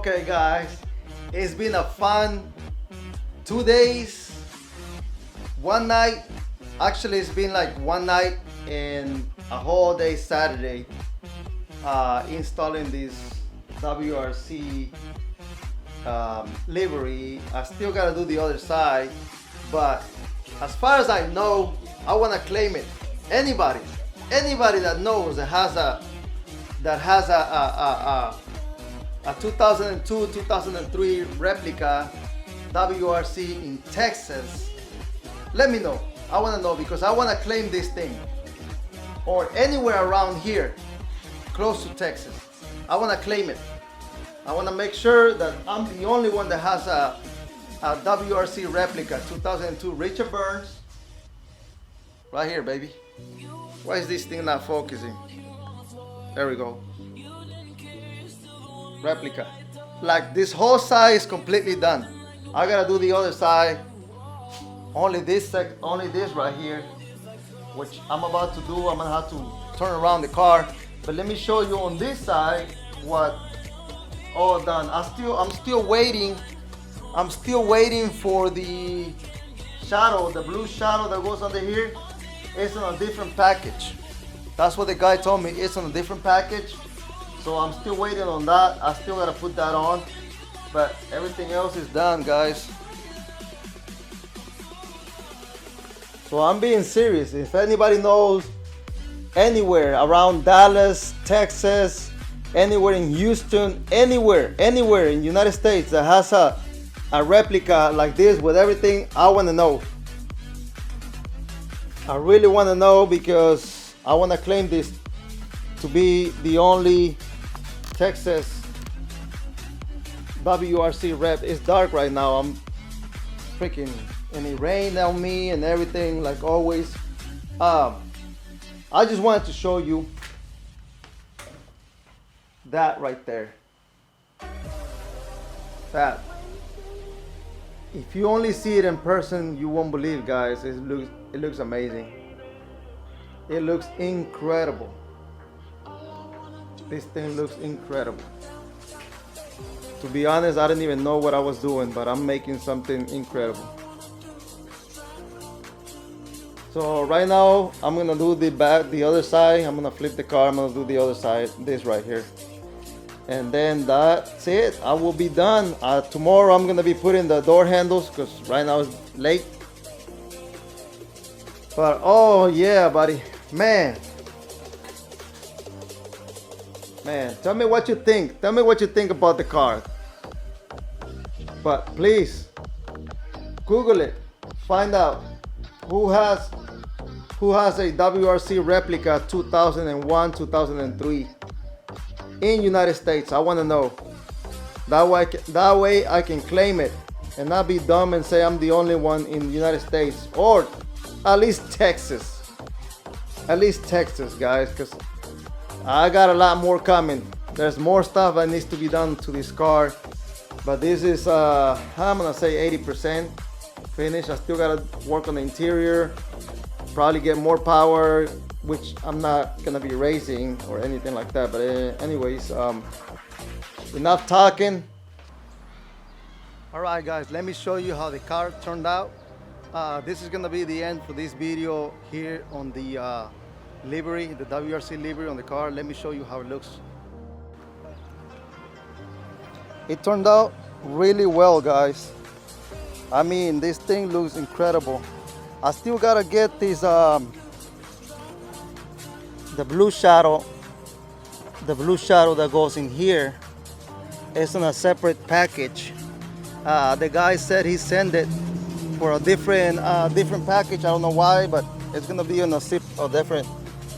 Okay guys, it's been a fun 2 days, one night. Actually, it's been like one night and a whole day Saturday installing this WRC livery. I still gotta do the other side, but as far as I know, I wanna claim it. Anybody that knows that has a 2002, 2003 replica WRC in Texas, let me know. I want to know because I want to claim this thing, or anywhere around here close to Texas. I want to claim it. I want to make sure that I'm the only one that has a WRC replica 2002 Richard Burns. Right here, baby. Why is this thing not focusing? There we go. Replica. Like this whole side is completely done. I gotta do the other side. Only this right here, which I'm about to do. I'm gonna have to turn around the car. But let me show you on this side what all done. I'm still waiting. I'm still waiting for the shadow, the blue shadow that goes under here. It's on a different package. That's what the guy told me. It's on a different package. So I'm still waiting on that. I still gotta put that on, but everything else is done, guys. So I'm being serious. If anybody knows anywhere around Dallas, Texas, anywhere in Houston, anywhere in the United States that has a replica like this with everything, I wanna know. I really wanna know because I wanna claim this to be the only Texas WRC rep. It's dark right now. I'm freaking, and it rained on me and everything like always. I just wanted to show you that right there. That. If you only see it in person, you won't believe, guys. It looks amazing. It looks incredible. This thing looks incredible. To be honest, I didn't even know what I was doing, but I'm making something incredible. So right now, I'm gonna do the other side. I'm gonna flip the car. I'm gonna do the other side, this right here. And then that's it. I will be done. Tomorrow, I'm gonna be putting the door handles because right now it's late. But oh yeah, buddy, man, tell me what you think. Tell me what you think about the car. But please, Google it. Find out who has a WRC replica 2001, 2003 in United States. I want to know. That way I can claim it and not be dumb and say I'm the only one in the United States, or at least Texas. At least Texas, guys, because I got a lot more coming. There's more stuff that needs to be done to this car, but this is I'm gonna say 80% finished. I still gotta work on the interior, probably get more power, which I'm not gonna be racing or anything like that. But anyways, enough talking. All right, guys, let me show you how the car turned out. This is gonna be the end for this video here on the livery, the WRC livery on the car. Let me show you how it looks. It turned out really well, guys. I mean, this thing looks incredible. I still gotta get this the blue shadow that goes in here. It's in a separate package. The guy said he sent it for a different package. I don't know why, but it's gonna be in a different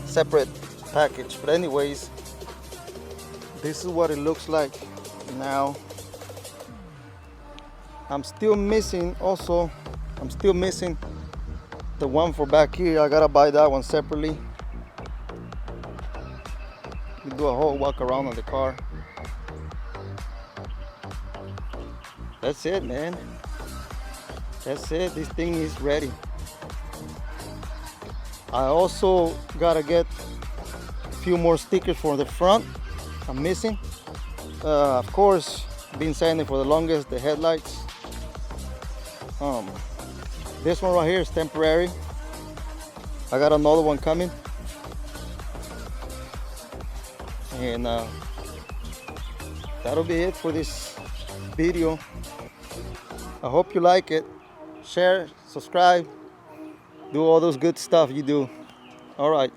separate package. But anyways, this is what it looks like now. I'm still missing the one for back here. I gotta buy that one separately. We do a whole walk around on the car. That's it, man. That's it. This thing is ready. I also gotta get a few more stickers for the front. I'm missing. Of course, been saying it for the longest, the headlights. This one right here is temporary. I got another one coming. And that'll be it for this video. I hope you like it. Share, subscribe, do all those good stuff you do. All right.